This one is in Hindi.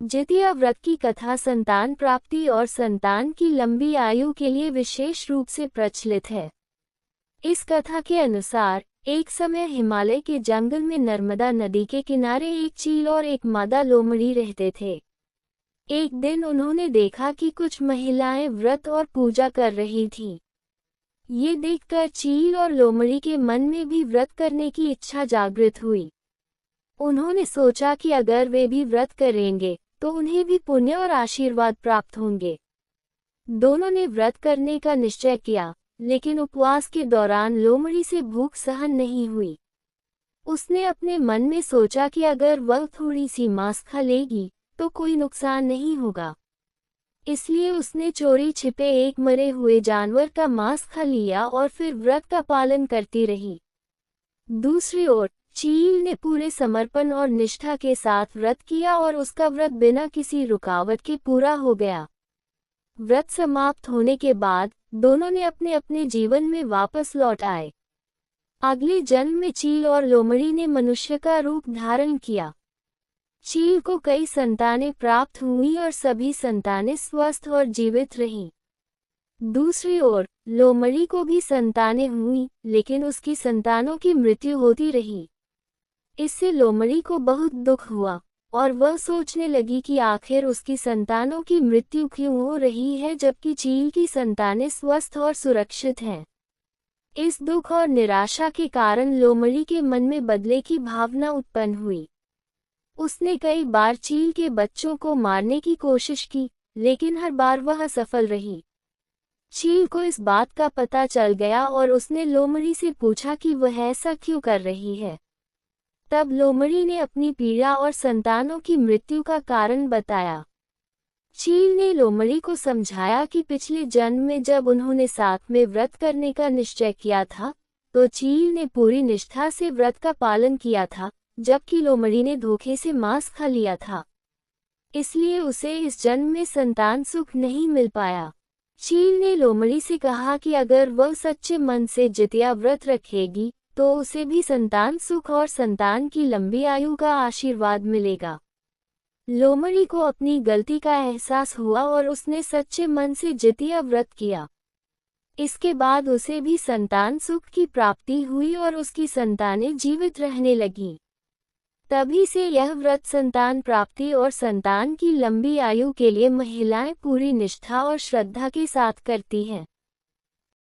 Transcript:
जितिया व्रत की कथा संतान प्राप्ति और संतान की लंबी आयु के लिए विशेष रूप से प्रचलित है। इस कथा के अनुसार एक समय हिमालय के जंगल में नर्मदा नदी के किनारे एक चील और एक मादा लोमड़ी रहते थे। एक दिन उन्होंने देखा कि कुछ महिलाएं व्रत और पूजा कर रही थीं। ये देखकर चील और लोमड़ी के मन में भी व्रत करने की इच्छा जागृत हुई। उन्होंने सोचा कि अगर वे भी व्रत करेंगे तो उन्हें भी पुण्य और आशीर्वाद प्राप्त होंगे। दोनों ने व्रत करने का निश्चय किया, लेकिन उपवास के दौरान लोमड़ी से भूख सहन नहीं हुई। उसने अपने मन में सोचा कि अगर वह थोड़ी सी मांस खा लेगी तो कोई नुकसान नहीं होगा। इसलिए उसने चोरी छिपे एक मरे हुए जानवर का मांस खा लिया और फिर व्रत का पालन करती रही। दूसरी ओर चील ने पूरे समर्पण और निष्ठा के साथ व्रत किया और उसका व्रत बिना किसी रुकावट के पूरा हो गया। व्रत समाप्त होने के बाद दोनों ने अपने अपने जीवन में वापस लौट आए। अगले जन्म में चील और लोमड़ी ने मनुष्य का रूप धारण किया। चील को कई संतानें प्राप्त हुई और सभी संतानें स्वस्थ और जीवित रहीं। दूसरी ओर लोमड़ी को भी संतानें हुईं, लेकिन उसकी संतानों की मृत्यु होती रही। इससे लोमड़ी को बहुत दुख हुआ और वह सोचने लगी कि आखिर उसकी संतानों की मृत्यु क्यों हो रही है जबकि चील की संतानें स्वस्थ और सुरक्षित हैं। इस दुख और निराशा के कारण लोमड़ी के मन में बदले की भावना उत्पन्न हुई। उसने कई बार चील के बच्चों को मारने की कोशिश की, लेकिन हर बार वह असफल रही। चील को इस बात का पता चल गया और उसने लोमड़ी से पूछा कि वह ऐसा क्यों कर रही है। तब लोमड़ी ने अपनी पीड़ा और संतानों की मृत्यु का कारण बताया। चील ने लोमड़ी को समझाया कि पिछले जन्म में जब उन्होंने साथ में व्रत करने का निश्चय किया था, तो चील ने पूरी निष्ठा से व्रत का पालन किया था, जबकि लोमड़ी ने धोखे से मांस खा लिया था। इसलिए उसे इस जन्म में संतान सुख नहीं मिल पाया। चील ने लोमड़ी से कहा कि अगर वह सच्चे मन से जितिया व्रत रखेगी तो उसे भी संतान सुख और संतान की लंबी आयु का आशीर्वाद मिलेगा। लोमड़ी को अपनी गलती का एहसास हुआ और उसने सच्चे मन से जितिया व्रत किया। इसके बाद उसे भी संतान सुख की प्राप्ति हुई और उसकी संतानें जीवित रहने लगीं। तभी से यह व्रत संतान प्राप्ति और संतान की लंबी आयु के लिए महिलाएं पूरी निष्ठा और श्रद्धा के साथ करती हैं।